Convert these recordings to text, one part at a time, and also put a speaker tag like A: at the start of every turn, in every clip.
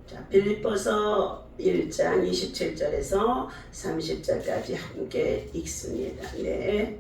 A: 자, 빌립보서 1장 27절에서 30절까지 함께 읽습니다. 네.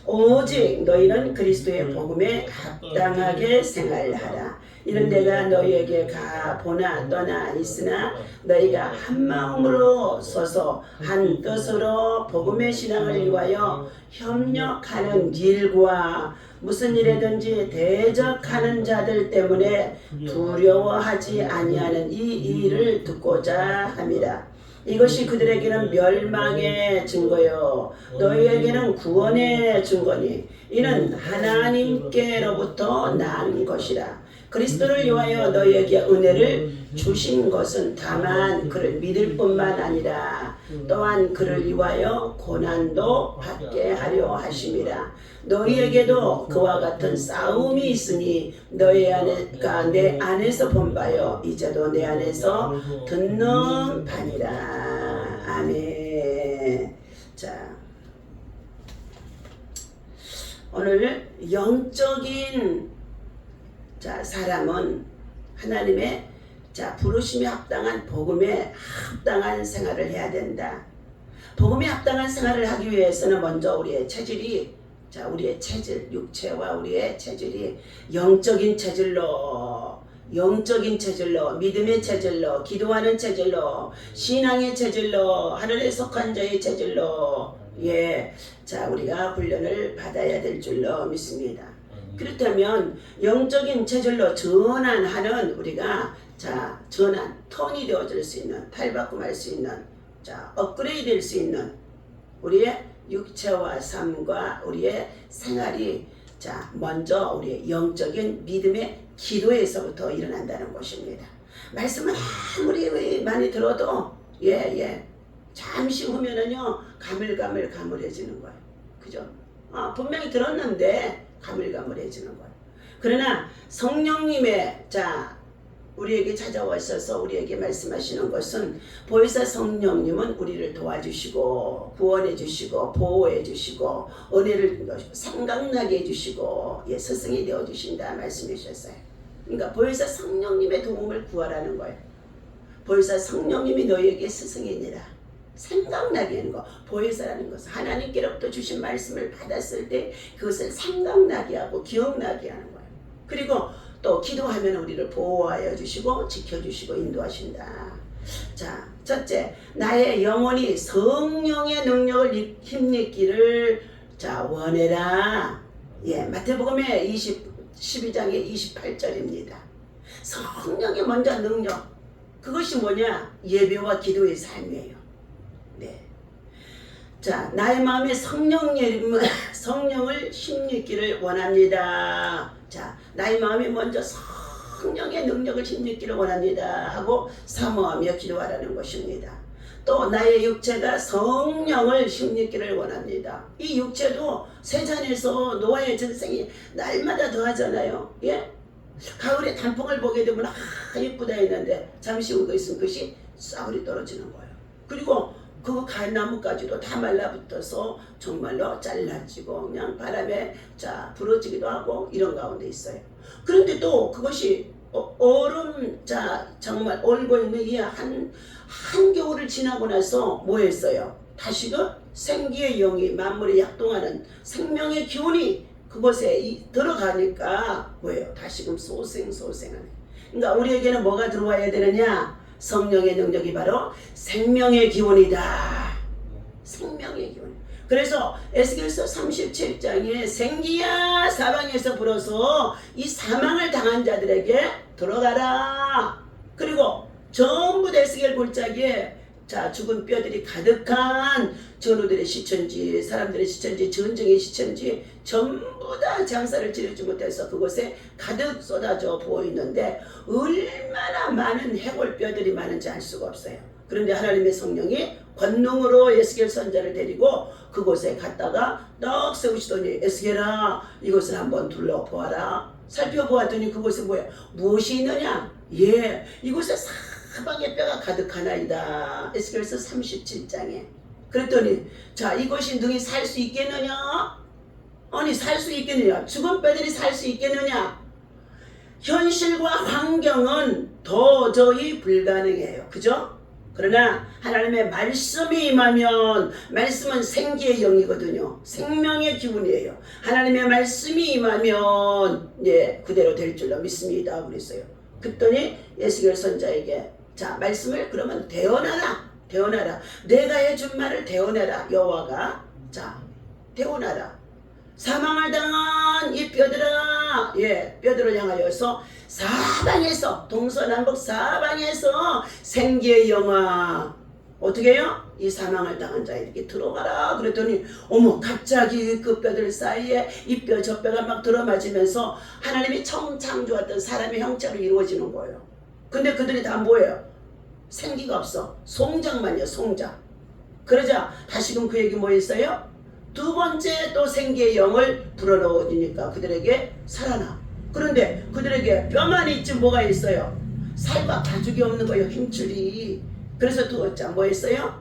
A: 오직 너희는 그리스도의 복음에 합당하게 생활하라. 이는 내가 너희에게 가보나 떠나 있으나 너희가 한 마음으로 서서 한 뜻으로 복음의 신앙을 위하여 협력하는 일과 무슨 일에든지 대적하는 자들 때문에 두려워하지 아니하는 이 일을 듣고자 함이라. 이것이 그들에게는 멸망의 증거요 너희에게는 구원의 증거니 이는 하나님께로부터 난 것이라. 그리스도를 위하여 너희에게 은혜를 주신 것은 다만 그를 믿을 뿐만 아니라 또한 그를 위하여 고난도 받게 하려 하심이라. 너희에게도 그와 같은 싸움이 있으니 너희 안에가 내 안에서 본 바요 이제도 내 안에서 듣는 바니라. 아멘. 자, 오늘 영적인 사람은 하나님의 부르심에 합당한 복음에 합당한 생활을 해야 된다. 복음에 합당한 생활을 하기 위해서는 먼저 우리의 체질이 우리의 체질, 육체와 우리의 체질이 영적인 체질로 믿음의 체질로 기도하는 체질로 신앙의 체질로 하늘에 속한 자의 체질로 우리가 훈련을 받아야 될 줄로 믿습니다. 그렇다면 영적인 체질로 전환하는 우리가 전환, 턴이 되어질 수 있는, 탈바꿈할 수 있는, 업그레이드 될 수 있는 우리의 육체와 삶과 우리의 생활이 먼저 우리의 영적인 믿음의 기도에서부터 일어난다는 것입니다. 말씀을 아무리 많이 들어도 잠시 후면은요 가물가물해지는 거예요. 그죠? 분명히 들었는데 가물가물해지는 거예요. 그러나 성령님의 우리에게 찾아오셔서 우리에게 말씀하시는 것은 보혜사 성령님은 우리를 도와주시고 구원해 주시고 보호해 주시고 은혜를 생각나게 해주시고 스승이 되어 주신다 말씀해 주셨어요. 그러니까 보혜사 성령님의 도움을 구하라는 거예요. 보혜사 성령님이 너희에게 스승이니라. 생각나게 하는 거. 보혜사라는 것은 하나님께로부터 주신 말씀을 받았을 때 그것을 생각나게 하고 기억나게 하는 거예요. 그리고 또 기도하면 우리를 보호하여 주시고 지켜주시고 인도하신다. 첫째, 나의 영혼이 성령의 능력을 힘입기를 원해라. 마태복음의 12장의 28절입니다. 성령의 먼저 능력, 그것이 뭐냐? 예배와 기도의 삶이에요. 나의 마음에 성령을 힘입기를 원합니다. 나의 마음이 먼저 성령의 능력을 힘입기를 원합니다 하고 사모하며 기도하라는 것입니다. 또 나의 육체가 성령을 힘입기를 원합니다. 이 육체도 세잔에서 노아의 전생이 날마다 더하잖아요. 가을에 단풍을 보게 되면 예쁘다 했는데 잠시 후가 있으면 그것이 싸그리 떨어지는 거예요. 그리고 그 가나무까지도 다 말라붙어서 정말로 잘라지고 그냥 바람에 부러지기도 하고 이런 가운데 있어요. 그런데 또 그것이 얼음 정말 얼고 있는 이 한겨울을 지나고 나서 뭐 했어요? 다시금 생기의 영이 만물에 약동하는 생명의 기운이 그곳에 들어가니까 뭐예요? 다시금 소생하네. 그러니까 우리에게는 뭐가 들어와야 되느냐? 성령의 능력이 바로 생명의 기운이다. 생명의 기운. 그래서 에스겔서 37장에 생기야 사방에서 불어서 이 사망을 당한 자들에게 들어가라. 그리고 전부 에스겔 골짜기에 죽은 뼈들이 가득한 전우들의 시천지, 사람들의 시천지, 전쟁의 시천지 전부 다 장사를 지르지 못해서 그곳에 가득 쏟아져 보이는데 얼마나 많은 해골뼈들이 많은지 알 수가 없어요. 그런데 하나님의 성령이 권능으로 에스겔 선자를 데리고 그곳에 갔다가 딱 세우시더니 에스겔아 이곳을 한번 둘러보아라. 살펴보았더니 그곳에 무엇이 있느냐? 이곳에 사방에 뼈가 가득하나이다. 에스겔서 37장에. 그랬더니 이것이 능히 살 수 있겠느냐? 아니 살 수 있겠느냐? 죽은 뼈들이 살 수 있겠느냐? 현실과 환경은 도저히 불가능해요. 그죠? 그러나 하나님의 말씀이 임하면, 말씀은 생기의 영이거든요. 생명의 기운이에요. 하나님의 말씀이 임하면 그대로 될 줄로 믿습니다. 그랬어요. 그랬더니 에스겔 선자에게 자, 말씀을 그러면 대언하라. 대언하라. 내가 해준 말을 대언하라. 여호와가 자, 대언하라. 사망을 당한 이 뼈들아, 뼈들을 향하여서 사방에서, 동서남북 사방에서 생기의 영아, 어떻게 해요? 이 사망을 당한 자에게 들어가라. 그랬더니 어머, 갑자기 그 뼈들 사이에 이 뼈 저 뼈가 막 들어맞으면서 하나님이 처음 창조했던 사람의 형체로 이루어지는 거예요. 근데 그들이 다 뭐예요? 생기가 없어. 송장만요, 송장. 그러자 다시금 그 얘기 뭐 했어요? 두 번째 또 생기의 영을 불어넣으니까 그들에게 살아나. 그런데 그들에게 뼈만 있지 뭐가 있어요? 살과 가죽이 없는 거예요. 힘줄이. 그래서 두 번째 뭐 했어요?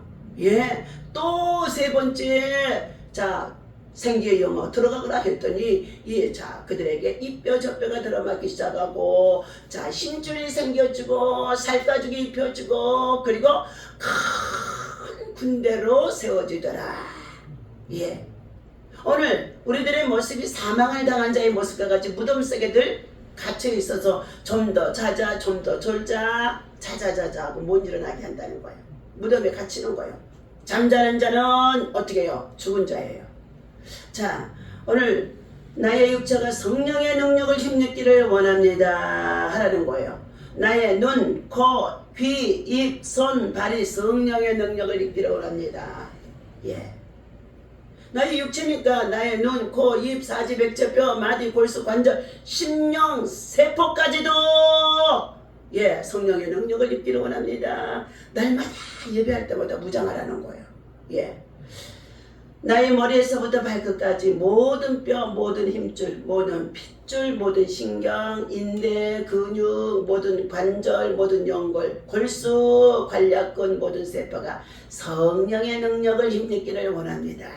A: 또 세 번째 자, 생기의 영어 들어가거라 했더니 자, 그들에게 이 뼈 저 뼈가 들어맞기 시작하고 자, 힘줄이 생겨지고 살가죽이 입혀지고 그리고 큰 군대로 세워지더라. 오늘 우리들의 모습이 사망을 당한 자의 모습과 같이 무덤 속에들 갇혀 있어서 좀 더 자자, 좀 더 졸자, 자자자자 하고 못 일어나게 한다는 거예요. 무덤에 갇히는 거예요. 잠자는 자는 어떻게 해요? 죽은 자예요. 자, 오늘 나의 육체가 성령의 능력을 힘입기를 원합니다 하라는 거예요. 나의 눈, 코, 귀, 입, 손, 발이 성령의 능력을 입기를 원합니다. 나의 육체니까 나의 눈, 코, 입, 사지, 백제, 뼈, 마디, 골수, 관절, 심령, 세포까지도 성령의 능력을 입기를 원합니다. 날마다 예배할 때마다 무장하라는 거예요. 나의 머리에서부터 발끝까지 모든 뼈, 모든 힘줄, 모든 핏줄, 모든 신경, 인대, 근육, 모든 관절, 모든 연골, 골수, 관략근, 모든 세포가 성령의 능력을 힘입기를 원합니다.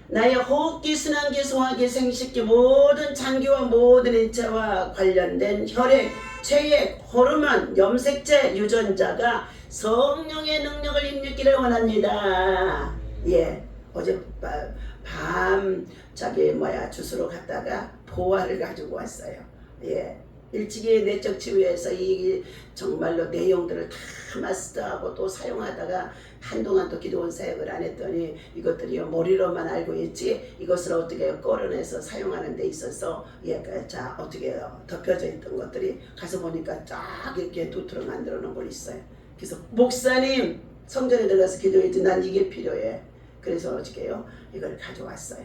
A: 나의 호흡기, 순환기, 소화기, 생식기, 모든 장기와 모든 인체와 관련된 혈액, 체액, 호르몬, 염색체, 유전자가 성령의 능력을 힘입기를 원합니다. 어제 밤 주스로 갔다가 보화를 가지고 왔어요. 일찍이 내적 치유에서 이 정말로 내용들을 다 마스터하고 또 사용하다가 한동안 또 기도원 사역을 안 했더니 이것들이 머리로만 알고 있지 이것을 어떻게 꺼내서 사용하는 데 있어서 자 어떻게 덮여져 있던 것들이 가서 보니까 쫙 이렇게 두트로 만들어 놓은 걸 있어요. 그래서 목사님 성전에 들어가서 기도했지 난 이게 필요해. 그래서 어저께요 이걸 가져왔어요.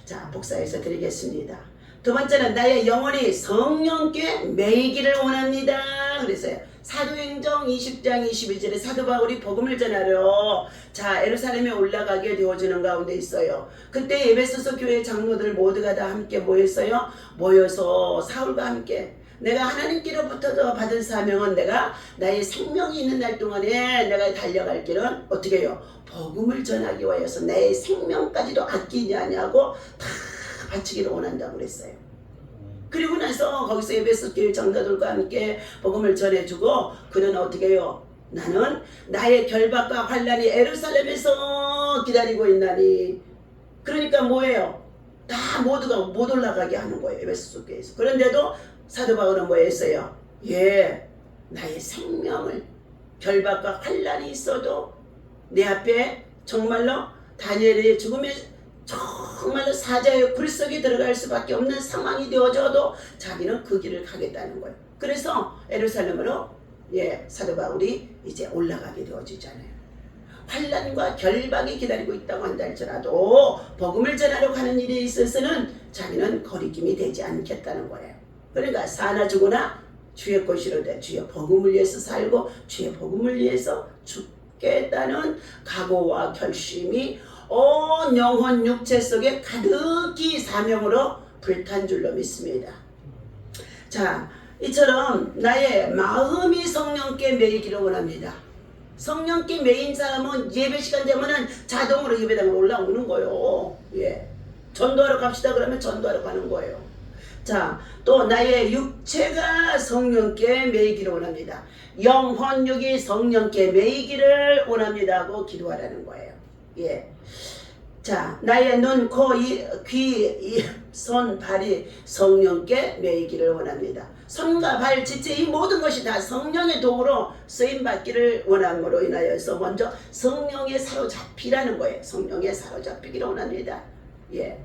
A: 자, 복사해서 드리겠습니다. 두 번째는 나의 영혼이 성령께 매이기를 원합니다. 그래서요. 사도행정 20장 22절에 사도 바울이 복음을 전하러 자 예루살렘에 올라가게 되어지는 가운데 있어요. 그때 에베소서 교회 장로들 모두가 다 함께 모였어요. 모여서 사울과 함께 내가 하나님께로부터 받은 사명은 내가 나의 생명이 있는 날 동안에 내가 달려갈 길은 어떻게 해요? 복음을 전하기 위해서 내 생명까지도 아끼지 아니하고 다 바치기를 원한다고 그랬어요. 그리고 나서 거기서 에베소 교회 장로들과 함께 복음을 전해주고 그는 어떻게 해요? 나는 나의 결박과 환란이 예루살렘에서 기다리고 있나니. 그러니까 뭐예요? 다 모두가 못 올라가게 하는 거예요. 에베소 교회에서. 그런데도 사도 바울은 뭐 했어요? 나의 생명을 결박과 환란이 있어도 내 앞에 정말로 다니엘의 죽음에 정말로 사자의 굴 속에 들어갈 수밖에 없는 상황이 되어져도 자기는 그 길을 가겠다는 거예요. 그래서 예루살렘으로 사도 바울이 이제 올라가게 되어지잖아요. 환란과 결박이 기다리고 있다고 한다 할지라도 복음을 전하러 가는 일에 있어서는 자기는 거리낌이 되지 않겠다는 거예요. 그러니까 사나 죽으나 주의 것이로되 주의 복음을 위해서 살고 주의 복음을 위해서 죽겠다는 각오와 결심이 온 영혼 육체 속에 가득히 사명으로 불탄 줄로 믿습니다. 자, 이처럼 나의 마음이 성령께 매이기를 원합니다. 성령께 매인 사람은 예배 시간 되면은 자동으로 예배당으로 올라오는 거예요. 전도하러 갑시다 그러면 전도하러 가는 거예요. 자, 또 나의 육체가 성령께 매이기를 원합니다. 영혼육이 성령께 매이기를 원합니다 하고 기도하라는 거예요. 예. 자, 나의 눈, 코, 귀, 손, 발이 성령께 매이기를 원합니다. 손과 발, 지체 이 모든 것이 다 성령의 도구로 쓰임받기를 원함으로 인하여서 먼저 성령에 사로잡히라는 거예요. 성령에 사로잡히기를 원합니다. 예.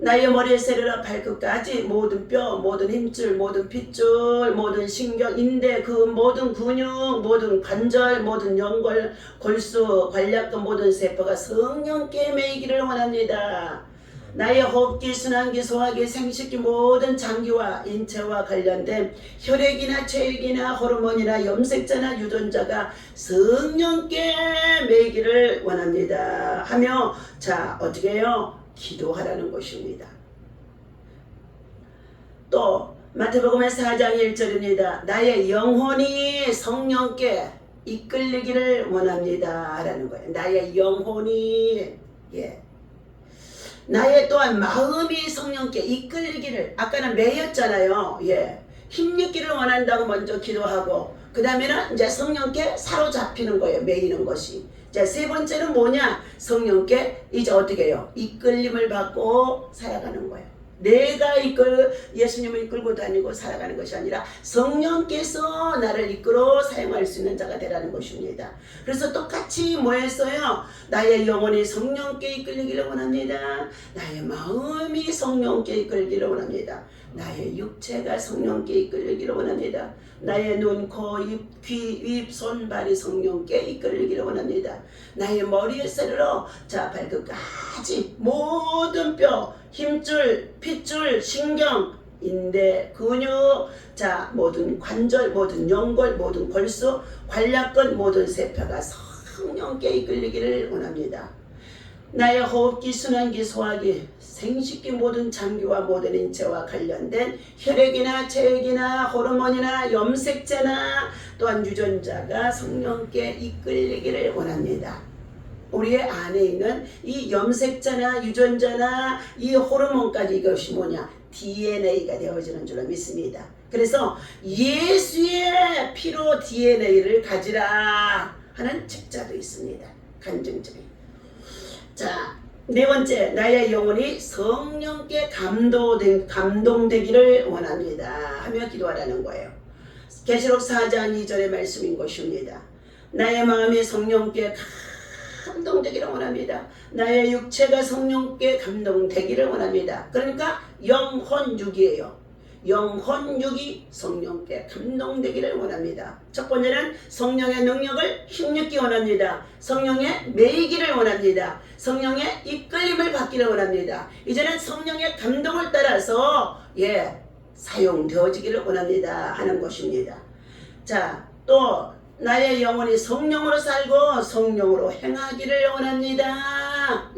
A: 나의 머리에 세르라 발끝까지 모든 뼈, 모든 힘줄, 모든 핏줄, 모든 신경, 인대, 그 모든 근육, 모든 관절, 모든 연골, 골수, 관략근 모든 세포가 성령께 매이기를 원합니다. 나의 호흡기, 순환기, 소화기, 생식기 모든 장기와 인체와 관련된 혈액이나 체액이나 호르몬이나 염색자나 유전자가 성령께 매이기를 원합니다. 하며 자 어떻게 해요? 기도하라는 것입니다. 또 마태복음의 4장 1절입니다. 나의 영혼이 성령께 이끌리기를 원합니다 라는 거예요. 나의 영혼이 예. 나의 또한 마음이 성령께 이끌리기를 아까는 매였잖아요. 예. 힘입기를 원한다고 먼저 기도하고 그 다음에는 이제 성령께 사로잡히는 거예요. 매이는 것이. 자, 세 번째는 뭐냐? 성령께 이제 어떻게 해요? 이끌림을 받고 살아가는 거예요. 내가 예수님을 이끌고 다니고 살아가는 것이 아니라 성령께서 나를 이끌어 사용할 수 있는 자가 되라는 것입니다. 그래서 똑같이 뭐 했어요? 나의 영혼이 성령께 이끌리기를 원합니다. 나의 마음이 성령께 이끌기를 원합니다. 나의 육체가 성령께 이끌리기를 원합니다. 나의 눈, 코, 입, 귀, 입, 손, 발이 성령께 이끌리기를 원합니다. 나의 머리에 세르러 자 발끝까지 모든 뼈, 힘줄, 핏줄, 신경, 인대, 근육, 자 모든 관절, 모든 연골, 모든 골수, 관략근 모든 세포가 성령께 이끌리기를 원합니다. 나의 호흡기, 순환기, 소화기, 생식기 모든 장기와 모든 인체와 관련된 혈액이나 체액이나 호르몬이나 염색제나 또한 유전자가 성령께 이끌리기를 원합니다. 우리의 안에 있는 이 염색자나 유전자나 이 호르몬까지 이것이 뭐냐? DNA가 되어지는 줄로 믿습니다. 그래서 예수의 피로 DNA를 가지라 하는 책자도 있습니다. 간증적인. 자, 네 번째, 나의 영혼이 성령께 감동되기를 원합니다 하며 기도하라는 거예요. 계시록 4장 2절의 말씀인 것입니다. 나의 마음이 성령께 감동되기를 원합니다. 나의 육체가 성령께 감동되기를 원합니다. 그러니까 영혼육이에요. 영혼육이 성령께 감동되기를 원합니다. 첫 번째는 성령의 능력을 힘입기 원합니다. 성령의 매이기를 원합니다. 성령의 이끌림을 받기를 원합니다. 이제는 성령의 감동을 따라서 사용되어지기를 원합니다 하는 것입니다. 자, 또 나의 영혼이 성령으로 살고 성령으로 행하기를 원합니다.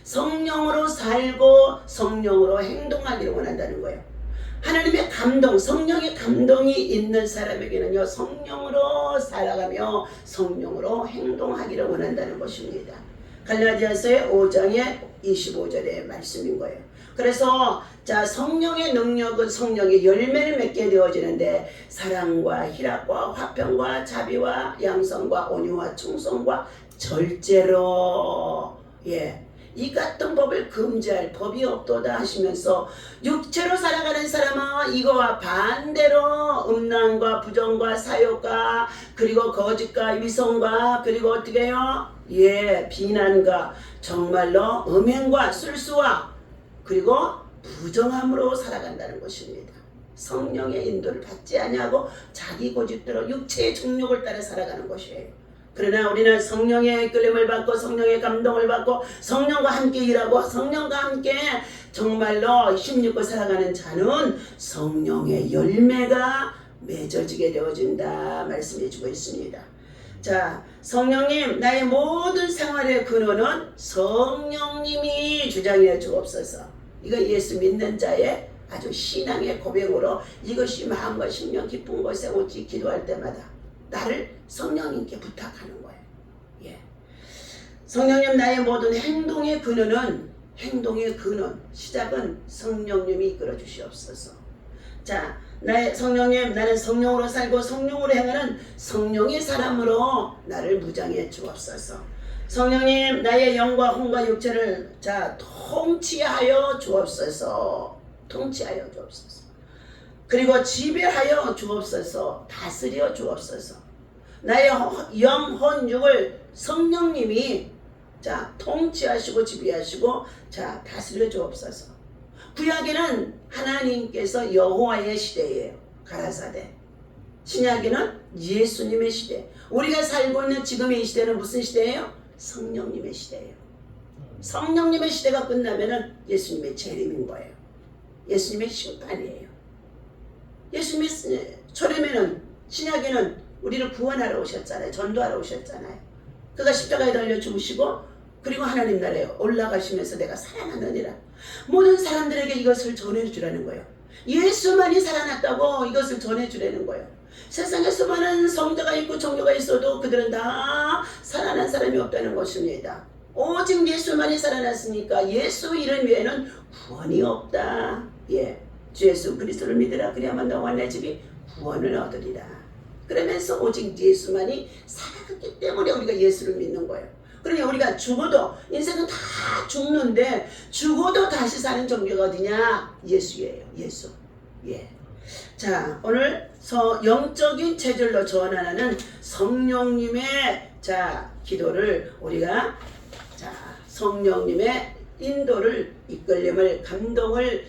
A: 성령으로 살고 성령으로 행동하기를 원한다는 거예요. 하나님의 감동, 성령의 감동이 있는 사람에게는요, 성령으로 살아가며 성령으로 행동하기를 원한다는 것입니다. 갈라디아서의 5장의 25절의 말씀인 거예요. 그래서 자 성령의 능력은 성령의 열매를 맺게 되어지는데 사랑과 희락과 화평과 자비와 양성과 온유와 충성과 절제로 이 같은 법을 금지할 법이 없도다 하시면서 육체로 살아가는 사람은 이거와 반대로 음란과 부정과 사욕과 그리고 거짓과 위선과 그리고 어떻게 해요? 비난과 정말로 음행과 술수와 그리고 부정함으로 살아간다는 것입니다. 성령의 인도를 받지 아니하고 자기 고집대로 육체의 정욕을 따라 살아가는 것이에요. 그러나 우리는 성령의 이끌림을 받고 성령의 감동을 받고 성령과 함께 일하고 성령과 함께 정말로 힘입고 살아가는 자는 성령의 열매가 맺어지게 되어진다 말씀해주고 있습니다. 자, 성령님 나의 모든 생활의 근원은 성령님이 주장해 주옵소서. 이거 예수 믿는 자의 아주 신앙의 고백으로 이것이 마음과 심령 깊은 곳에 오직 기도할 때마다 나를 성령님께 부탁하는 거예요. 성령님 나의 모든 행동의 근원은 행동의 근원, 시작은 성령님이 이끌어 주시옵소서. 자, 나의 성령님, 나는 성령으로 살고 성령으로 행하는 성령의 사람으로 나를 무장해 주옵소서. 성령님, 나의 영과 혼과 육체를 통치하여 주옵소서. 통치하여 주옵소서. 그리고 지배하여 주옵소서. 다스려 주옵소서. 나의 영, 혼, 육을 성령님이 통치하시고 지배하시고 다스려 주옵소서. 구약에는 하나님께서 여호와의 시대예요. 가라사대. 신약에는 예수님의 시대. 우리가 살고 있는 지금의 이 시대는 무슨 시대예요? 성령님의 시대예요. 성령님의 시대가 끝나면은 예수님의 재림인 거예요. 예수님의 심판이에요. 예수님의 초림에는, 신약에는 우리를 구원하러 오셨잖아요. 전도하러 오셨잖아요. 그가 십자가에 달려 죽으시고 그리고 하나님 나라에 올라가시면서 내가 살아나느니라. 모든 사람들에게 이것을 전해주라는 거예요. 예수만이 살아났다고 이것을 전해주라는 거예요. 세상에 수많은 성자가 있고 종교가 있어도 그들은 다 살아난 사람이 없다는 것입니다. 오직 예수만이 살아났으니까 예수 이름 외에는 구원이 없다. 예, 주 예수 그리스도를 믿으라. 그래야만 너와 내 집이 구원을 얻으리라. 그러면서 오직 예수만이 살아갔기 때문에 우리가 예수를 믿는 거예요. 그러니 우리가 죽어도, 인생은 다 죽는데 죽어도 다시 사는 종교가 어디냐? 예수예요. 예수. 예. 자, 오늘 영적인 체질로 전환하는 성령님의 기도를 우리가 성령님의 인도를, 이끌림을, 감동을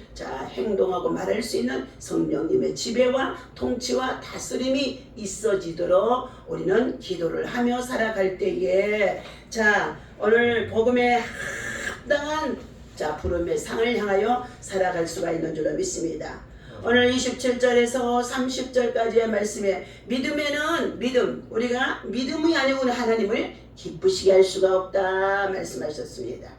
A: 행동하고 말할 수 있는 성령님의 지배와 통치와 다스림이 있어지도록 우리는 기도를 하며 살아갈 때에 오늘 복음에 합당한 부름의 상을 향하여 살아갈 수가 있는 줄로 믿습니다. 오늘 27절에서 30절까지의 말씀에 믿음에는 우리가 믿음이 아니고 하나님을 기쁘시게 할 수가 없다 말씀하셨습니다.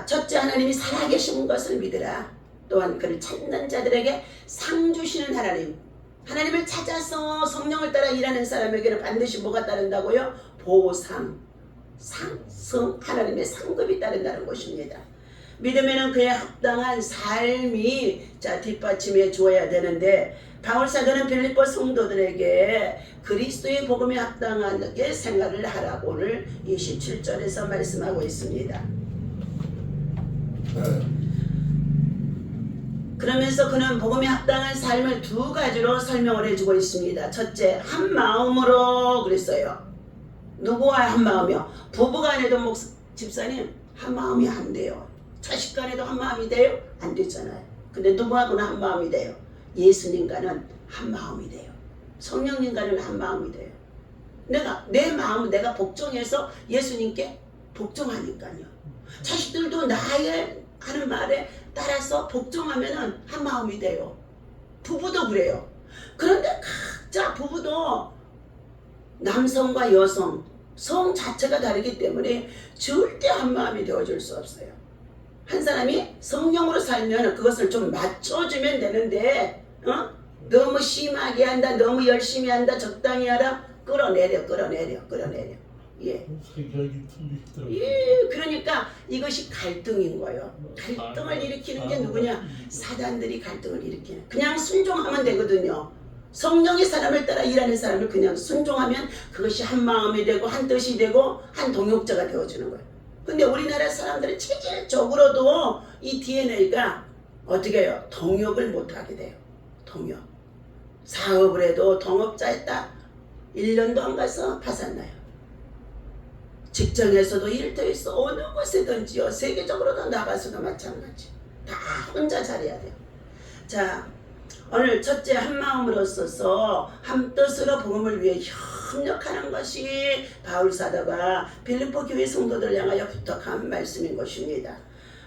A: 첫째, 하나님이 살아계신 것을 믿으라. 또한 그를 찾는 자들에게 상 주시는 하나님. 하나님을 찾아서 성령을 따라 일하는 사람에게는 반드시 뭐가 따른다고요? 보상, 상, 하나님의 상급이 따른다는 것입니다. 믿음에는 그에 합당한 삶이 뒷받침해 주어야 되는데, 바울 사도는 빌립보 성도들에게 그리스도의 복음에 합당하게 생활을 하라고 오늘 27절에서 말씀하고 있습니다. 그러면서 그는 복음에 합당한 삶을 두 가지로 설명을 해주고 있습니다. 첫째, 한 마음으로 그랬어요. 누구와 한 마음이요? 부부간에도 집사님 한 마음이 안 돼요. 자식간에도 한 마음이 돼요? 안 되잖아요. 근데 누구하고는 한 마음이 돼요? 예수님과는 한 마음이 돼요. 성령님과는 한 마음이 돼요. 내 마음은 내가 복종해서 예수님께 복종하니까요. 자식들도 나의 하는 말에 따라서 복종하면은 한 마음이 돼요. 부부도 그래요. 그런데 각자 부부도 남성과 여성, 성 자체가 다르기 때문에 절대 한 마음이 되어줄 수 없어요. 한 사람이 성령으로 살면 그것을 좀 맞춰주면 되는데, 너무 심하게 한다, 너무 열심히 한다, 적당히 하라, 끌어내려. 예. 예, 그러니까 이것이 갈등인 거예요. 갈등을 일으키는 게 누구냐? 사단들이 갈등을 일으키는. 그냥 순종하면 되거든요. 성령의 사람을 따라 일하는 사람을 그냥 순종하면 그것이 한 마음이 되고 한 뜻이 되고 한 동역자가 되어주는 거예요. 근데 우리나라 사람들은 체질적으로도 이 DNA가 어떻게 해요? 동역을 못하게 돼요. 동역. 사업을 해도 동업자에 딱 1년도 안 가서 파산나요. 직장에서도 일터에서 어느 곳에든지요, 세계적으로도 나가서도 마찬가지. 다 혼자 잘해야 돼요. 오늘 첫째, 한 마음으로 써서 한 뜻으로 복음을 위해 협력하는 것이 바울 사도가 빌립보 교회 성도들 향하여 부탁한 말씀인 것입니다.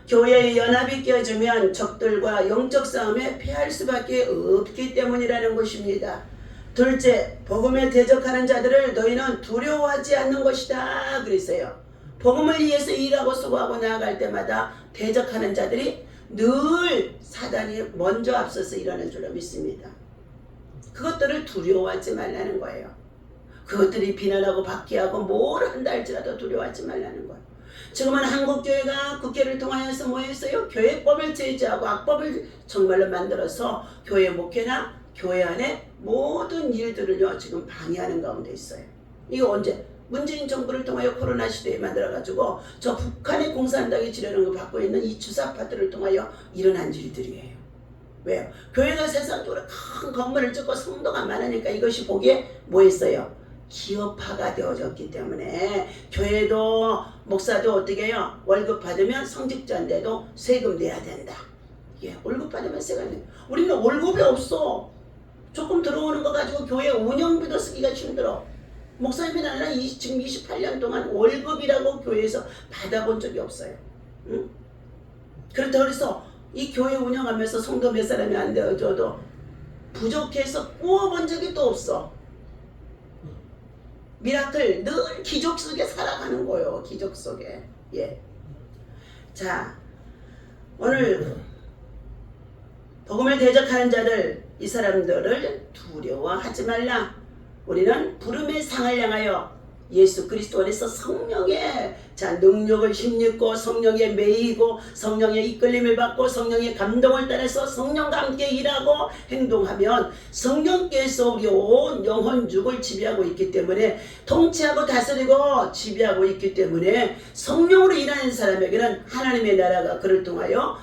A: 교회의 연합이 깨어지면 적들과 영적 싸움에 패할 수밖에 없기 때문이라는 것입니다. 둘째, 복음에 대적하는 자들을 너희는 두려워하지 않는 것이다 그랬어요. 복음을 위해서 일하고 수고하고 나아갈 때마다 대적하는 자들이 늘 사단이 먼저 앞서서 일하는 줄로 믿습니다. 그것들을 두려워하지 말라는 거예요. 그것들이 비난하고 박해하고 뭘 한다 할지라도 두려워하지 말라는 거예요. 지금은 한국교회가 국회를 통하여서 뭐 했어요? 교회법을 제정하고 악법을 정말로 만들어서 교회 목회나 교회 안에 모든 일들을요 지금 방해하는 가운데 있어요. 이거 언제? 문재인 정부를 통하여 코로나 시대에 만들어가지고 저 북한의 공산당이 지려는 걸 받고 있는 이 주사파들을 통하여 일어난 일들이에요. 왜요? 교회가 세상적으로 큰 건물을 짓고 성도가 많으니까 이것이 보기에 뭐 했어요? 기업화가 되어졌기 때문에 교회도 목사도 어떻게 해요? 월급 받으면 성직자인데도 세금 내야 된다. 예, 월급 받으면 세금 내야 된다. 우리는 월급이 없어. 조금 들어오는 거 가지고 교회 운영비도 쓰기가 힘들어. 목사님이 아니라 지금 28년 동안 월급이라고 교회에서 받아본 적이 없어요. 응? 그렇다고 해서 이 교회 운영하면서 성도 몇 사람이 안 되어줘도 부족해서 구워본 적이 또 없어. 미라클 늘 기적 속에 살아가는 거예요. 기적 속에. 예. 자, 오늘 복음을 대적하는 자들, 이 사람들을 두려워하지 말라. 우리는 부름의 상을 향하여 예수 그리스도 안에서 성령의 능력을 힘입고 성령에 매이고 성령의 이끌림을 받고 성령의 감동을 따라서 성령과 함께 일하고 행동하면 성령께서 우리 온 영혼죽을 지배하고 있기 때문에 통치하고 다스리고 지배하고 있기 때문에 성령으로 일하는 사람에게는 하나님의 나라가 그를 통하여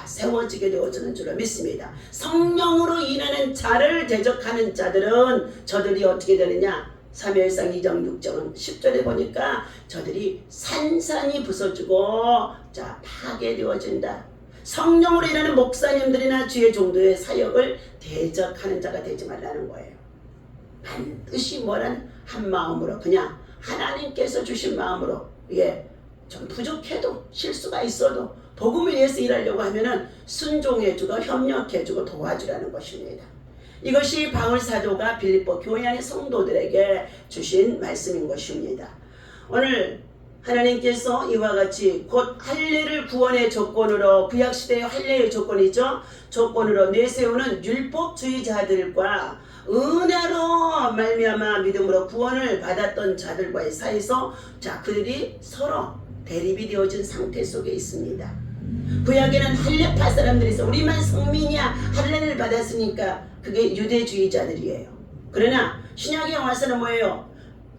A: 세워지게 되어지는 줄로 믿습니다. 성령으로 일하는 자를 대적하는 자들은 저들이 어떻게 되느냐? 사무엘상 2장 6절 10절에 보니까 저들이 산산이 부서지고 파괴되어진다. 성령으로 일하는 목사님들이나 주의 종도의 사역을 대적하는 자가 되지 말라는 거예요. 반드시 뭐란 한 마음으로 그냥 하나님께서 주신 마음으로 좀 부족해도 실수가 있어도 복음을 위해서 일하려고 하면은 순종해주고 협력해주고 도와주라는 것입니다. 이것이 바울 사도가 빌립보 교회 안의 성도들에게 주신 말씀인 것입니다. 오늘 하나님께서 이와 같이 곧 할례를 구원의 조건으로 구약시대의 할례의 조건이죠. 조건으로 내세우는 율법주의자들과 은혜로 말미암아 믿음으로 구원을 받았던 자들과의 사이에서 그들이 서로 대립이 되어진 상태 속에 있습니다. 구약에는 할례파 사람들이 있어. 우리만 성민이야. 할례를 받았으니까 그게 유대주의자들이에요. 그러나 신약에 와서는 뭐예요?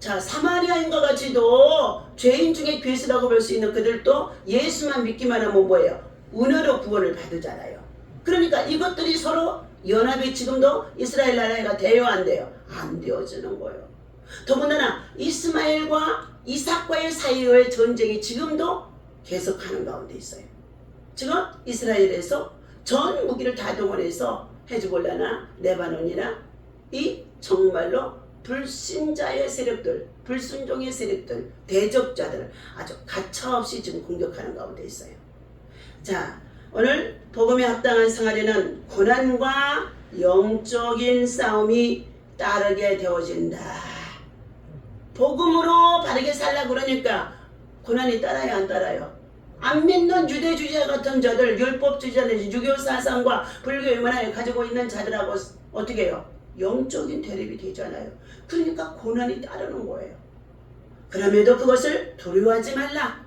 A: 사마리아인과 같이도 죄인 중에 괴수라고 볼 수 있는 그들도 예수만 믿기만 하면 뭐예요? 은혜로 구원을 받으잖아요. 그러니까 이것들이 서로 연합이 지금도 이스라엘 나라가 돼요 안 돼요? 안 되어지는 거예요. 더군다나 이스마엘과 이삭과의 사이의 전쟁이 지금도 계속하는 가운데 있어요. 지금 이스라엘에서 전 무기를 다 동원해서 헤즈볼라나 레바논이나 이 정말로 불신자의 세력들, 불순종의 세력들, 대적자들을 아주 가차없이 지금 공격하는 가운데 있어요. 오늘 복음에 합당한 생활에는 고난과 영적인 싸움이 따르게 되어진다. 복음으로 바르게 살라고 그러니까 고난이 따라요 안 따라요? 안 믿는 유대주의자 같은 자들, 율법주의자들, 유교 사상과 불교의 문화를 가지고 있는 자들하고 어떻게 해요? 영적인 대립이 되잖아요. 그러니까 고난이 따르는 거예요. 그럼에도 그것을 두려워하지 말라.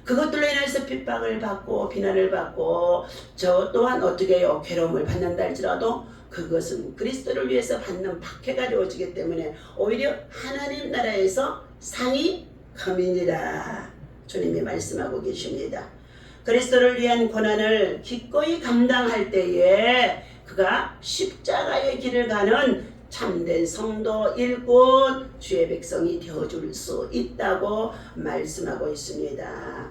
A: 그것들로 인해서 핍박을 받고 비난을 받고 저 또한 어떻게 해요? 괴로움을 받는다 할지라도 그것은 그리스도를 위해서 받는 박해가 되어지기 때문에 오히려 하나님 나라에서 상이 큼이니라. 주님이 말씀하고 계십니다. 그리스도를 위한 고난을 기꺼이 감당할 때에 그가 십자가의 길을 가는 참된 성도 일꾼 주의 백성이 되어줄 수 있다고 말씀하고 있습니다.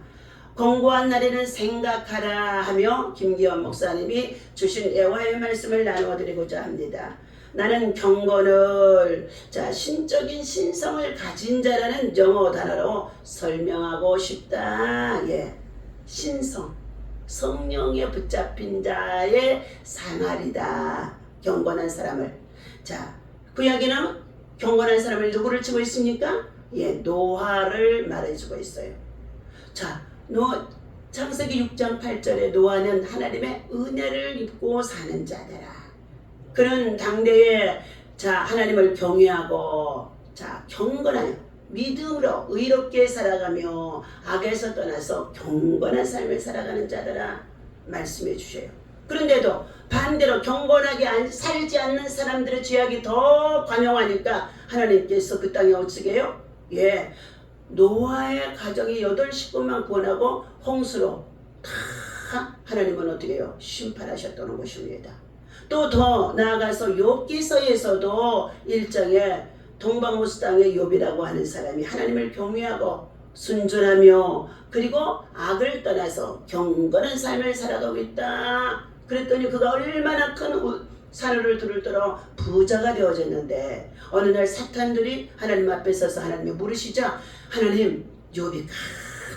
A: 공고한 날에는 생각하라 하며 김기현 목사님이 주신 애화의 말씀을 나누어 드리고자 합니다. 나는 경건을 신적인 신성을 가진 자라는 영어 단어로 설명하고 싶다. 신성, 성령에 붙잡힌 자의 생활이다. 경건한 사람을. 구약에는 경건한 사람을 누구를 치고 있습니까? 노아를 말해주고 있어요. 창세기 6장 8절에 노아는 하나님의 은혜를 입고 사는 자들아. 그는 당대에 하나님을 경외하고 경건하여 믿음으로 의롭게 살아가며 악에서 떠나서 경건한 삶을 살아가는 자들아 말씀해 주셔요. 그런데도 반대로 경건하게 살지 않는 사람들의 죄악이 더 관용하니까 하나님께서 그 땅에 어떻게 해요? 예, 노아의 가정이 8식구만 구원하고 홍수로 다 하나님은 어떻게 해요? 심판하셨다는 것입니다. 또 더 나아가서 욥기서에서도 1장에 동방호수 땅의 욥이라고 하는 사람이 하나님을 경외하고 순전하며 그리고 악을 떠나서 경건한 삶을 살아가고 있다. 그랬더니 그가 얼마나 큰 산을 두르도록 부자가 되어졌는데 어느 날 사탄들이 하나님 앞에 서서 하나님의 물으시자 하나님 욥이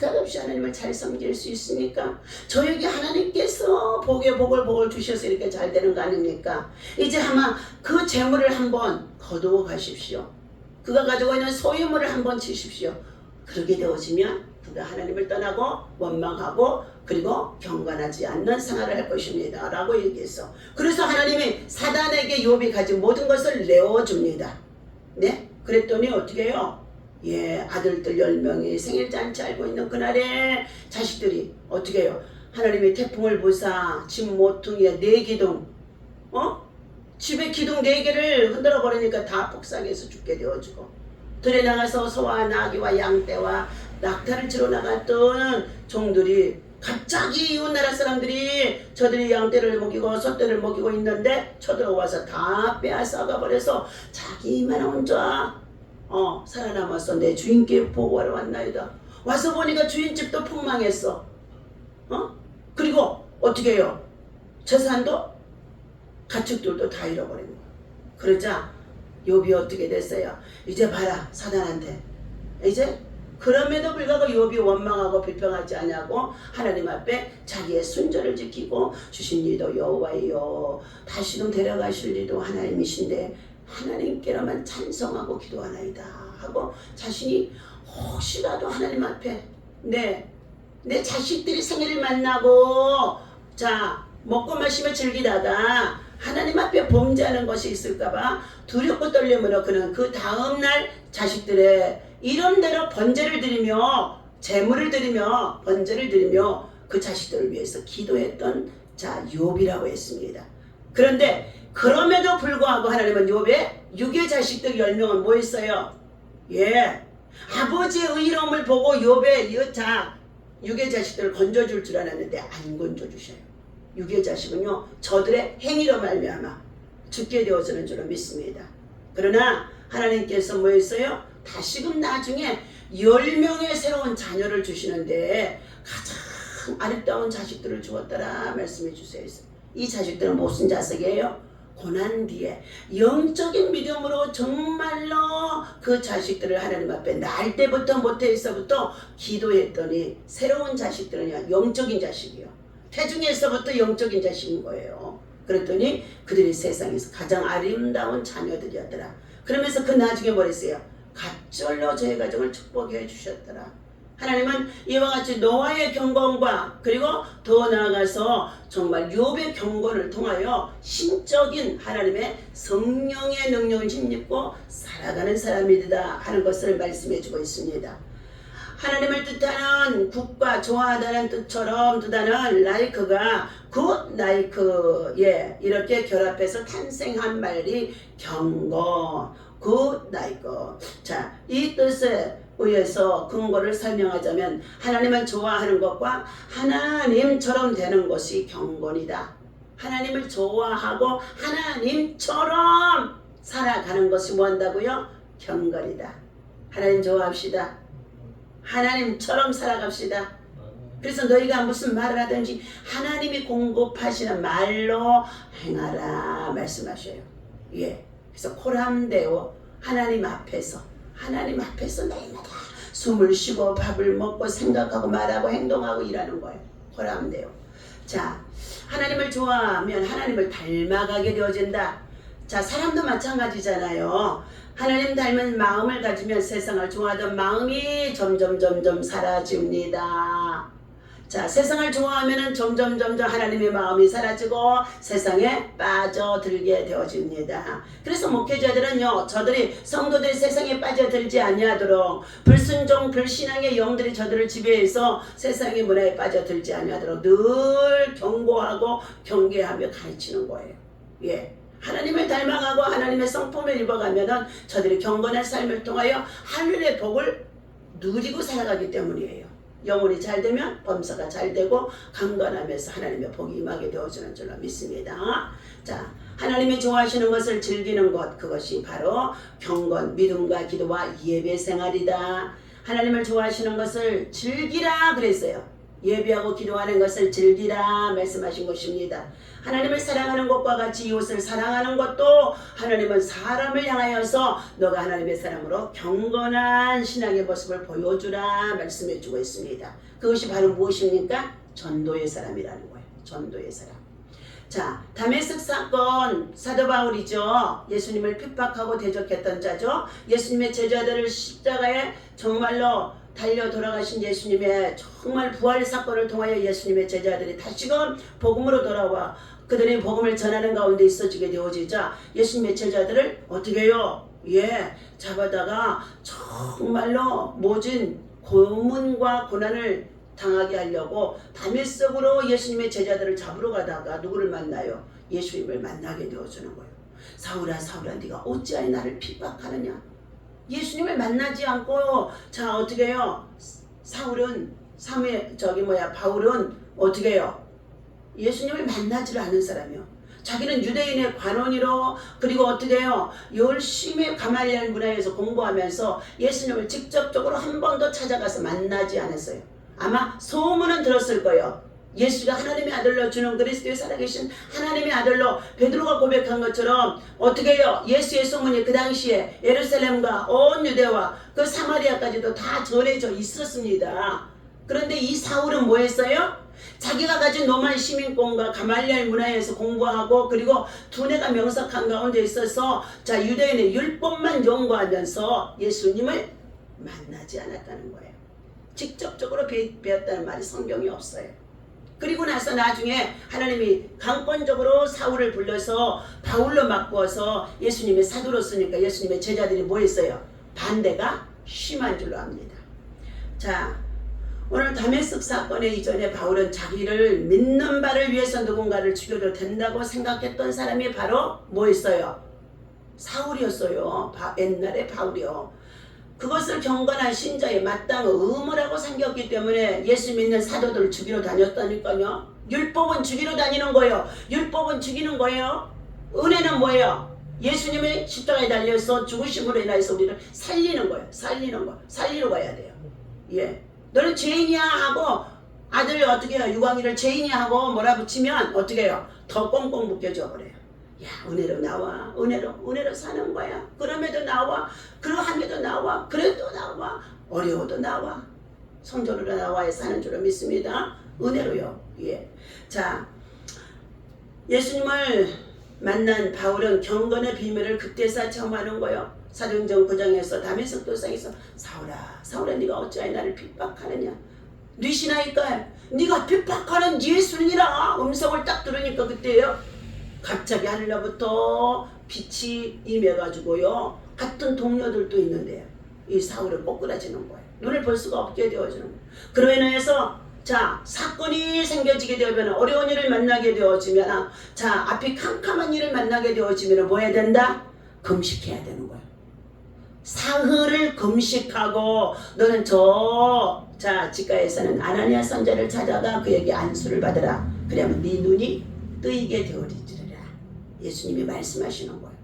A: 까닭없이 하나님을 잘 섬길 수 있으니까 저에게 하나님께서 복에 복을 주셔서 이렇게 잘 되는 거 아닙니까? 이제 아마 그 재물을 한번 거두어 가십시오. 그가 가지고 있는 소유물을 한번 치십시오. 그렇게 되어지면 그가 하나님을 떠나고 원망하고 그리고 경건하지 않는 생활을 할 것입니다 라고 얘기했어. 그래서 하나님이 사단에게 욥이 가진 모든 것을 내어줍니다. 네? 그랬더니 어떻게 해요? 예, 아들들 10명이 생일잔치 알고 있는 그날에 자식들이 어떻게 해요? 하나님이 태풍을 보사 집 모퉁이에 4기둥 집에 기둥 4개를 흔들어 버리니까 다 폭삭해서 죽게 되어지고 들에 나가서 소와 나귀와 양떼와 낙타를 치러 나갔던 종들이 갑자기 이웃나라 사람들이 저들이 양떼를 먹이고 소떼를 먹이고 있는데 쳐들어와서 다 빼앗아가 버려서 자기만 혼자 살아남았어. 내 주인께 보고하러 왔나이다. 와서 보니까 주인집도 폭망했어. 그리고 어떻게 해요? 재산도 가축들도 다 잃어버린 거야. 그러자 욥이 어떻게 됐어요? 이제 봐라 사단한테 이제 그럼에도 불구하고 욥이 원망하고 비평하지 않냐고 하나님 앞에 자기의 순전을 지키고 주신 이도 여호와이요 다시는 데려가실 이도 하나님이신데 하나님께로만 찬송하고 기도하나이다 하고 자신이 혹시라도 하나님 앞에 내 자식들이 생일을 만나고 자 먹고 마시며 즐기다가 하나님 앞에 범죄하는 것이 있을까봐 두렵고 떨림으로 그는 그 다음날 자식들의 이름대로 번제를 드리며 제물을 드리며 번제를 드리며 그 자식들을 위해서 기도했던 자 욥이라고 했습니다. 그런데 그럼에도 불구하고 하나님은 욥의 육의 자식들 10명은 뭐 했어요? 예, 아버지의 의로움을 보고 욥의 육의 자식들을 건져줄 줄 알았는데 안 건져주셔요. 육의 자식은요 저들의 행위로 말미암아 죽게 되어지는 줄로 믿습니다. 그러나 하나님께서 뭐 했어요? 다시금 나중에 10명의 새로운 자녀를 주시는데 가장 아름다운 자식들을 주었더라 말씀해 주세요. 이 자식들은 무슨 자식이에요? 고난 뒤에 영적인 믿음으로 정말로 그 자식들을 하나님 앞에 날 때부터 모태에서부터 기도했더니 새로운 자식들은요 영적인 자식이요 태중에서부터 영적인 자식인 거예요. 그랬더니 그들이 세상에서 가장 아름다운 자녀들이었더라. 그러면서 그 나중에 뭘 했어요? 갑절로 저의 가정을 축복해 주셨더라. 하나님은 이와 같이 노아의 경건과 그리고 더 나아가서 정말 욥의 경건을 통하여 신적인 하나님의 성령의 능력을 힘입고 살아가는 사람이다 하는 것을 말씀해 주고 있습니다. 하나님을 뜻하는 굿과 좋아하다는 뜻처럼 두 단어는 like가 good, like 이렇게 결합해서 탄생한 말이 경건, good, like. 자, 이 뜻에 의해서 근거를 설명하자면 하나님을 좋아하는 것과 하나님처럼 되는 것이 경건이다. 하나님을 좋아하고 하나님처럼 살아가는 것이 뭐한다고요? 경건이다. 하나님 좋아합시다. 하나님처럼 살아갑시다. 그래서 너희가 무슨 말을 하든지 하나님이 공급하시는 말로 행하라 말씀하셔요. 예. 그래서 코람데오 하나님 앞에서 날마다 숨을 쉬고 밥을 먹고 생각하고 말하고 행동하고 일하는 거예요. 코람데오. 자, 하나님을 좋아하면 하나님을 닮아가게 되어진다. 자, 사람도 마찬가지잖아요. 하나님 닮은 마음을 가지면 세상을 좋아하던 마음이 점점 사라집니다. 자, 세상을 좋아하면은 점점 하나님의 마음이 사라지고 세상에 빠져들게 되어집니다. 그래서 목회자들은요, 저들이 성도들이 세상에 빠져들지 아니하도록 불순종 불신앙의 영들이 저들을 지배해서 세상의 문화에 빠져들지 아니하도록 늘 경고하고 경계하며 가르치는 거예요. 예. 하나님을 닮아가고 하나님의 성품을 입어가면은 저들이 경건한 삶을 통하여 하늘의 복을 누리고 살아가기 때문이에요. 영혼이 잘 되면 범사가 잘 되고 강건하면서 하나님의 복이 임하게 되어주는 줄로 믿습니다. 자, 하나님이 좋아하시는 것을 즐기는 것, 그것이 바로 경건, 믿음과 기도와 예배 생활이다. 하나님을 좋아하시는 것을 즐기라 그랬어요. 예배하고 기도하는 것을 즐기라 말씀하신 것입니다. 하나님을 사랑하는 것과 같이 이웃을 사랑하는 것도 하나님은 사람을 향하여서 너가 하나님의 사람으로 경건한 신앙의 모습을 보여주라 말씀해 주고 있습니다. 그것이 바로 무엇입니까? 전도의 사람이라는 거예요. 전도의 사람. 자, 다메섹 사건, 사도 바울이죠. 예수님을 핍박하고 대적했던 자죠. 예수님의 제자들을 십자가에 정말로 달려 돌아가신 예수님의 정말 부활 사건을 통하여 예수님의 제자들이 다시금 복음으로 돌아와 그들이 복음을 전하는 가운데 있어지게 되어지자 예수님의 제자들을 어떻게 해요? 예, 잡아다가 정말로 모진 고문과 고난을 당하게 하려고 다메섹으로 예수님의 제자들을 잡으러 가다가 누구를 만나요? 예수님을 만나게 되어주는 거예요. 사울아 사울아 네가 어찌하여 나를 핍박하느냐? 예수님을 만나지 않고 자 어떻게 해요? 바울은 어떻게 해요? 예수님을 만나지를 않은 사람이요. 자기는 유대인의 관원이로 그리고 어떻게 해요? 열심히 가말리엘 문화에서 공부하면서 예수님을 직접적으로 한 번도 찾아가서 만나지 않았어요. 아마 소문은 들었을 거예요. 예수가 하나님의 아들로 주는 그리스도의 살아계신 하나님의 아들로 베드로가 고백한 것처럼 어떻게 해요? 예수의 소문이 그 당시에 예루살렘과 온 유대와 그 사마리아까지도 다 전해져 있었습니다. 그런데 이 사울은 뭐 했어요? 자기가 가진 로마 시민권과 가말리엘 문화에서 공부하고 그리고 두뇌가 명석한 가운데 있어서 자 유대인의 율법만 연구하면서 예수님을 만나지 않았다는 거예요. 직접적으로 배웠다는 말이 성경에 없어요. 그리고 나서 나중에 하나님이 강권적으로 사울을 불러서 바울로 바꾸어서 예수님의 사도로 쓰니까 예수님의 제자들이 뭐 했어요? 반대가 심한 줄로 압니다. 자, 오늘 다메섹 사건의 이전에 바울은 자기를 믿는 바를 위해서 누군가를 죽여도 된다고 생각했던 사람이 바로 뭐 했어요? 사울이었어요. 옛날에 바울이요. 그것을 경건한 신자의 마땅한 의무라고 생겼기 때문에 예수 믿는 사도들을 죽이러 다녔다니까요. 율법은 죽이러 다니는 거예요. 율법은 죽이는 거예요. 은혜는 뭐예요? 예수님이 십자가에 달려서 죽으심으로 인해서 우리를 살리는 거예요. 살리는 거. 살리러 가야 돼요. 예. 너는 죄인이야 하고 아들 어떻게 해요? 유광이를 죄인이야 하고 몰아붙이면 어떻게 해요? 더 꽁꽁 묶여져 버려요. 야, 은혜로 나와. 은혜로 사는 거야. 그럼에도 나와. 그러함에도 나와. 그래도 나와. 어려워도 나와. 성전으로 나와야 사는 줄로 믿습니다. 은혜로요. 예. 자, 예수님을 만난 바울은 경건의 비밀을 그때서 처음 하는 거예요. 사도행전 9장에서 다메섹 도상에서 사울아 네가 어찌하여 나를 핍박하느냐? 네 신하니까 네가 핍박하는 예수니라 음성을 딱 들으니까 그때요. 갑자기 하늘로부터 빛이 임해가지고요. 같은 동료들도 있는데요. 이 사울을 꼬꾸라지는 거예요. 눈을 볼 수가 없게 되어지는 거예요. 그로 인해서 자 사건이 생겨지게 되면 어려운 일을 만나게 되어지면 자 앞이 캄캄한 일을 만나게 되어지면 뭐 해야 된다? 금식해야 되는 거예요. 사흘을 금식하고 너는 자 직가에서는 아나니아 선지자를 찾아가 그에게 안수를 받으라. 그러면 네 눈이 뜨이게 되어지리라. 예수님이 말씀하시는 거예요.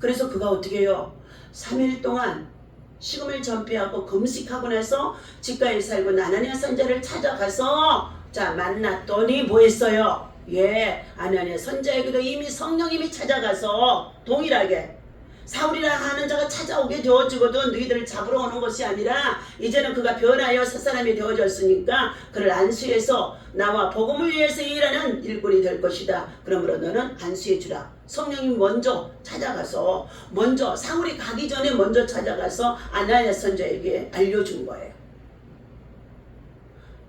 A: 그래서 그가 어떻게 해요? 3일 동안 식음을 전폐하고 금식하고 나서 직가에 살고 아나니아 선지자를 찾아가서 자 만났더니 뭐 했어요? 예, 아나니아 선지자에게도 이미 성령님이 찾아가서 동일하게 사울이라 하는 자가 찾아오게 되어지거든 너희들을 잡으러 오는 것이 아니라 이제는 그가 변하여 새 사람이 되어졌으니까 그를 안수해서 나와 복음을 위해서 일하는 일꾼이 될 것이다. 그러므로 너는 안수해 주라. 성령님 먼저 찾아가서 사울이 가기 전에 먼저 찾아가서 아나니아 선지자에게 알려준 거예요.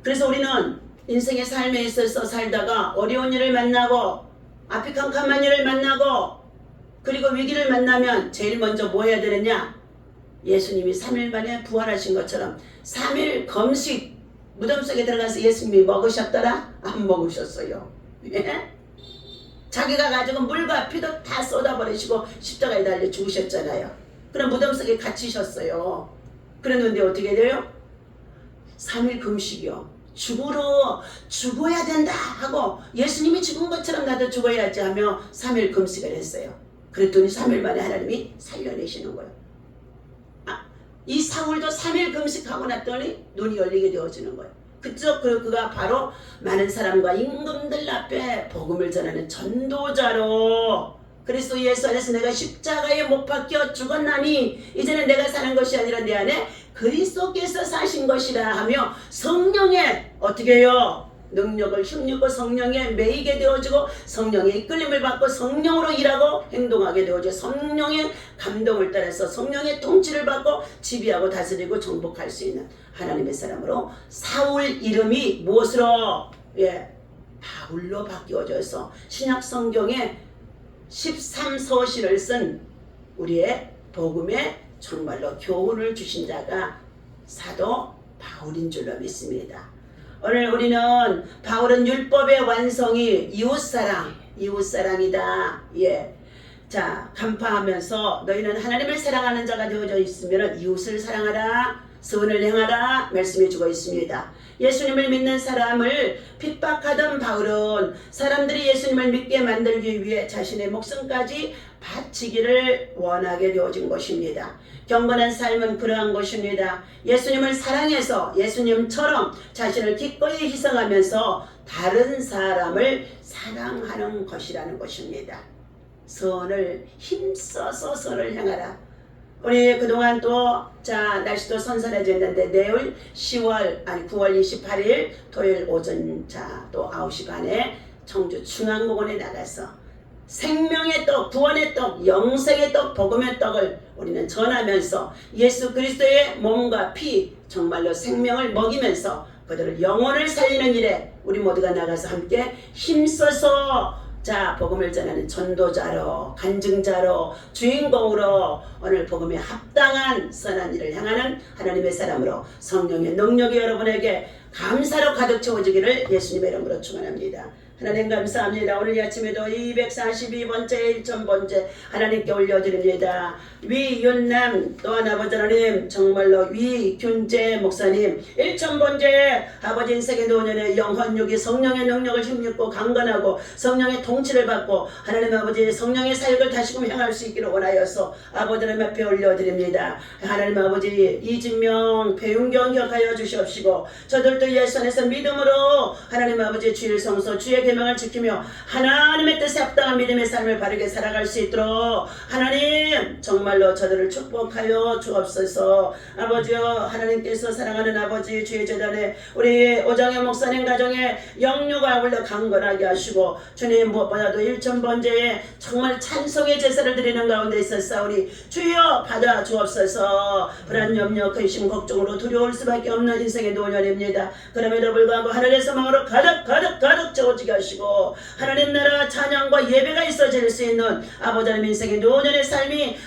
A: 그래서 우리는 인생의 삶에 있어서 살다가 어려운 일을 만나고 앞이 캄캄한 일을 만나고 그리고 위기를 만나면 제일 먼저 뭐 해야 되느냐? 예수님이 3일 만에 부활하신 것처럼 3일 금식 무덤 속에 들어가서 예수님이 먹으셨더라? 안 먹으셨어요. 예? 자기가 가지고 물과 피도 다 쏟아버리시고 십자가에 달려 죽으셨잖아요. 그럼 무덤 속에 갇히셨어요. 그랬는데 어떻게 돼요? 3일 금식이요. 죽어야 된다 하고 예수님이 죽은 것처럼 나도 죽어야지 하며 3일 금식을 했어요. 그랬더니 3일 만에 하나님이 살려내시는 거예요. 이 사울도 3일 금식하고 났더니 눈이 열리게 되어지는 거예요. 그가 바로 많은 사람과 임금들 앞에 복음을 전하는 전도자로 그리스도 예수 안에서 내가 십자가에 못 박혀 죽었나니 이제는 내가 사는 것이 아니라 내 안에 그리스도께서 사신 것이라 하며 성령의 어떻게 해요? 능력을 힘입고 성령에 매이게 되어지고 성령의 이끌림을 받고 성령으로 일하고 행동하게 되어지고 성령의 감동을 따라서 성령의 통치를 받고 지배하고 다스리고 정복할 수 있는 하나님의 사람으로 사울 이름이 무엇으로? 바울로 바뀌어져서 신약 성경에 13서신을 쓴 우리의 복음에 정말로 교훈을 주신 자가 사도 바울인 줄로 믿습니다. 오늘 우리는 바울은 율법의 완성이 이웃사랑이다. 자, 간파하면서 너희는 하나님을 사랑하는 자가 되어져 있으면 이웃을 사랑하라. 선을 행하라 말씀해주고 있습니다. 예수님을 믿는 사람을 핍박하던 바울은 사람들이 예수님을 믿게 만들기 위해 자신의 목숨까지 바치기를 원하게 되어진 것입니다. 경건한 삶은 그러한 것입니다. 예수님을 사랑해서 예수님처럼 자신을 기꺼이 희생하면서 다른 사람을 사랑하는 것이라는 것입니다. 선을 힘써서 선을 행하라. 우리 그동안 날씨도 선선해졌는데 내일 9월 28일 토요일 오전 또 9시 반에 청주 중앙공원에 나가서 생명의 떡, 구원의 떡, 영생의 떡, 복음의 떡을 우리는 전하면서 예수 그리스도의 몸과 피 정말로 생명을 먹이면서 그들을 영혼을 살리는 일에 우리 모두가 나가서 함께 힘써서 복음을 전하는 전도자로 간증자로 주인공으로 오늘 복음에 합당한 선한 일을 향하는 하나님의 사람으로 성령의 능력이 여러분에게 감사로 가득 채워지기를 예수님의 이름으로 축원합니다. 하나님 감사합니다. 오늘 아침에도 242번째 1000번째 하나님께 올려드립니다. 위윤남 또한 아버지 하나님 정말로 위균재 목사님 1000번째 아버지 인생의 노년에 영혼육이 성령의 능력을 힘입고 강건하고 성령의 통치를 받고 하나님 아버지 성령의 사역을 다시금 행할 수 있기를 원하여서 아버지 하나님 앞에 올려드립니다. 하나님 아버지 이진명 배윤경 기억하여 주시옵시고 저들도 예수 안에서 믿음으로 하나님 아버지 주일 성서 주의 계명을 지키며 하나님의 뜻에 합당한 믿음의 삶을 바르게 살아갈 수 있도록 하나님 정말로 저들을 축복하여 주옵소서. 아버지여 하나님께서 사랑하는 아버지 주의 재단에 우리 오정현 목사님 가정에 영유가 올려 강건하게 하시고 주님 무엇보다도 1000번째에 정말 찬송의 제사를 드리는 가운데 있었사오니 주여 받아 주옵소서. 불안 염려 근심 걱정으로 두려울 수밖에 없는 인생의 노년입니다. 그럼에도 불구하고 하늘의 소망으로 가득 채워지게 하시고 하나님 나라 찬양과 예배가 있어질 수 있는 아버지 하나님 인생의 노년의 삶이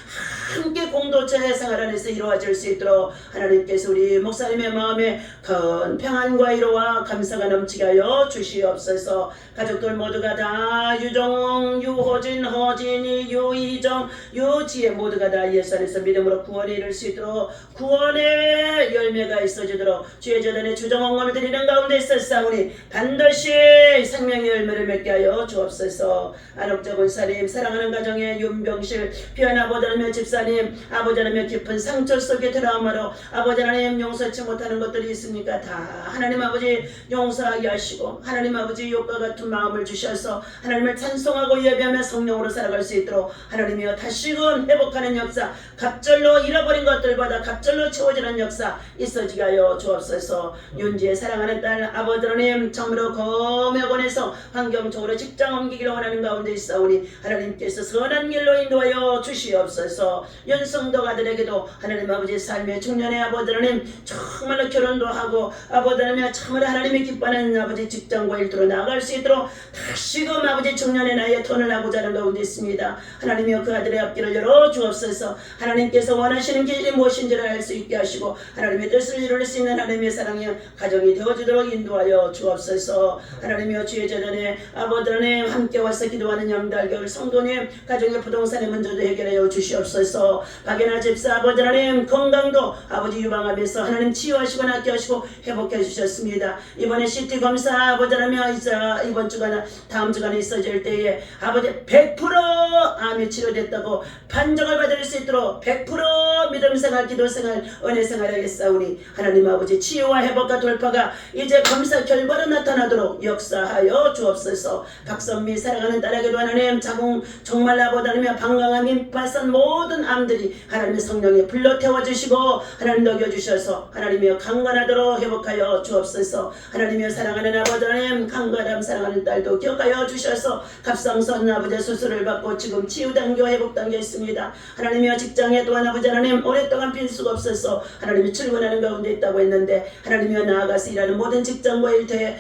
A: 함께 공동체 생활 안에서 이루어질 수 있도록 하나님께서 우리 목사님의 마음에 큰 평안과 위로와 감사가 넘치게 하여 주시옵소서. 가족들 모두가 다 유정, 유호진, 허진이, 유이정, 유지혜 모두가 다 예수 안에서 믿음으로 구원에 이를 수 있도록 구원의 열매가 있어지도록 주의 재단에 주정언금을 드리는 가운데 있었사오니 반드시 생명의 열매를 맺게 하여 주옵소서. 안옥자 권사님 사랑하는 가정의 윤병실 피한 아버지 하나님의 집사님 아버지 하나님의 깊은 상처 속에 들어가므로 아버지 하나님 용서치 못하는 것들이 있습니까? 다 하나님 아버지 용서하게 하시고 하나님 아버지 욕과 같은 마음을 주셔서 하나님을 찬송하고 예배하며 성령으로 살아갈 수 있도록 하나님이여 다시금 회복하는 역사 갑절로 잃어버린 것들보다 갑절로 채워지는 역사 있어지게 하여 주옵소서. 윤지의 사랑하는 딸 아버지 하나님 참으로 검역원에서 환경적으로 직장 옮기기를 원하는 가운데 있사오니 하나님께서 선한 길로 인도하여 주시옵소서. 성도가들에게도 하나님 아버지 삶의 중년의 아버지 하나님 정말로 결혼도 하고 아버지 하나님 참으로 하나님이 기뻐하는 아버지 직장과 일터로 나아갈 수 있도록 다시금 아버지 중년의 나이에 돈을 하고자 하는 가운데 있습니다. 하나님이여 그 아들의 앞길을 열어 주옵소서. 하나님께서 원하시는 길이 무엇인지를 알 수 있게 하시고 하나님의 뜻을 이룰 수 있는 하나님의 사랑의 가정이 되어주도록 인도하여 주옵소서. 하나님이여 주의 재단에 아버지 하나님 함께 와서 기도하는 영달교회 성도님 가정의 부동산의 문제도 해결하여 주시옵소서. 박연아 집사 아버지 하나님 건강도 아버지 유방암에서 하나님 치유하시고 낫게 하시고 회복해 주셨습니다. 이번에 CT 검사 아버지 하나님 이번 주간 다음 주간에 있어질 때에 아버지 100% 암이 치료됐다고 판정을 받을 수 있도록 100% 믿음생활 기도생활 은혜생활 하겠사오니 하나님 아버지 치유와 회복과 돌파가 이제 검사 결과로 나타나도록 역사하여 주옵소서. 박선미 사랑하는 딸에게도 하나님 자궁 정말 아버지 하나님 방광암 임파선 모든 암들이 하나님의 성령에 불러 태워주시고 하나님 녹여주셔서 하나님이여 강건하도록 회복하여 주옵소서. 하나님이여 사랑하는 아버지 하나님 강건함 사랑하는 딸도 기억하여 주셔서 갑상선 아버지 수술을 받고 지금 치유단계 회복단계 있습니다. 하나님이여 직장에 또한 아버지 하나님 오랫동안 빈 수가 없어서 하나님이 출근하는 가운데 있다고 했는데 하나님이여 나아가서 일하는 모든 직장과 일터에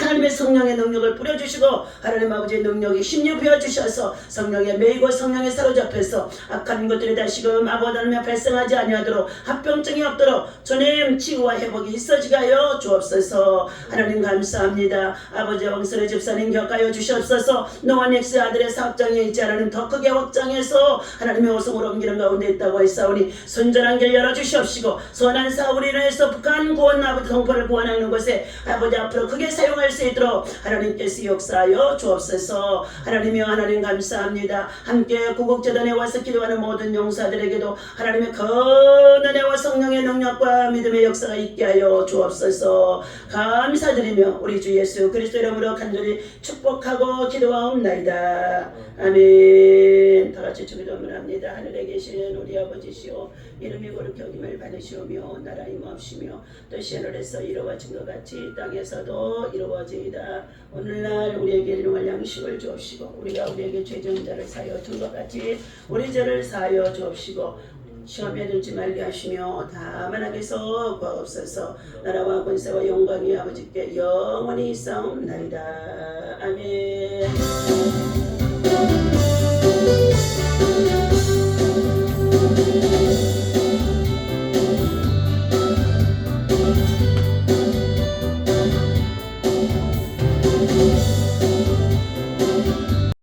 A: 하나님의 성령의 능력을 뿌려주시고 하나님 아버지의 능력이 힘이 부여주셔서 성령에 매이고 성령에 사로잡혀서 악한 것들이 다시금 아버지 하나님 발생하지 아니하도록 합병증이 없도록 주님 치유와 회복이 있어지게 하여 주옵소서. 하나님 감사합니다. 아버지 왕선의 집사님 격하여 주시옵소서. 노아넥스 아들의 사업장에 있지 않은 더 크게 확장해서 하나님의 오성으로 옮기는 가운데 있다고 했사오니 선전한 길 열어주시옵시고 선한 사업으로 인해서 북한 구원 아버지 동포를 구원하는 곳에 아버지 앞으로 크게 사용할 수 있도록 하나님께서 역사하여 주옵소서. 하나님이여 하나님 감사합니다. 함께 구국재단에 와서 기도하는 모든 용사들에게도 하나님의 권한과 성령의 능력과 믿음의 역사가 있게 하여 주옵소서. 감사드리며 우리 주 예수 그리스도 이름으로 간절히 축복하고 기도하옵나이다. 아멘. 다같이 주기도문을 합니다. 하늘에 계시는 우리 아버지시오 이름이 거룩히 여김을 받으시오며 나라 임하옵시며 뜻이 하늘에서 이루어진 것 같이 땅에서도 이루어지이다. 오늘날 우리에게 일용할 양식을 주옵시고 우리가 우리에게 죄진 자를 사하여 준 것 같이 우리 죄를 사하여 주옵시고 시험에 들지 말게 하시며 다만 악에서 구하옵소서. 나라와 권세와 영광이 아버지께 영원히 있사옵나이다. 아멘.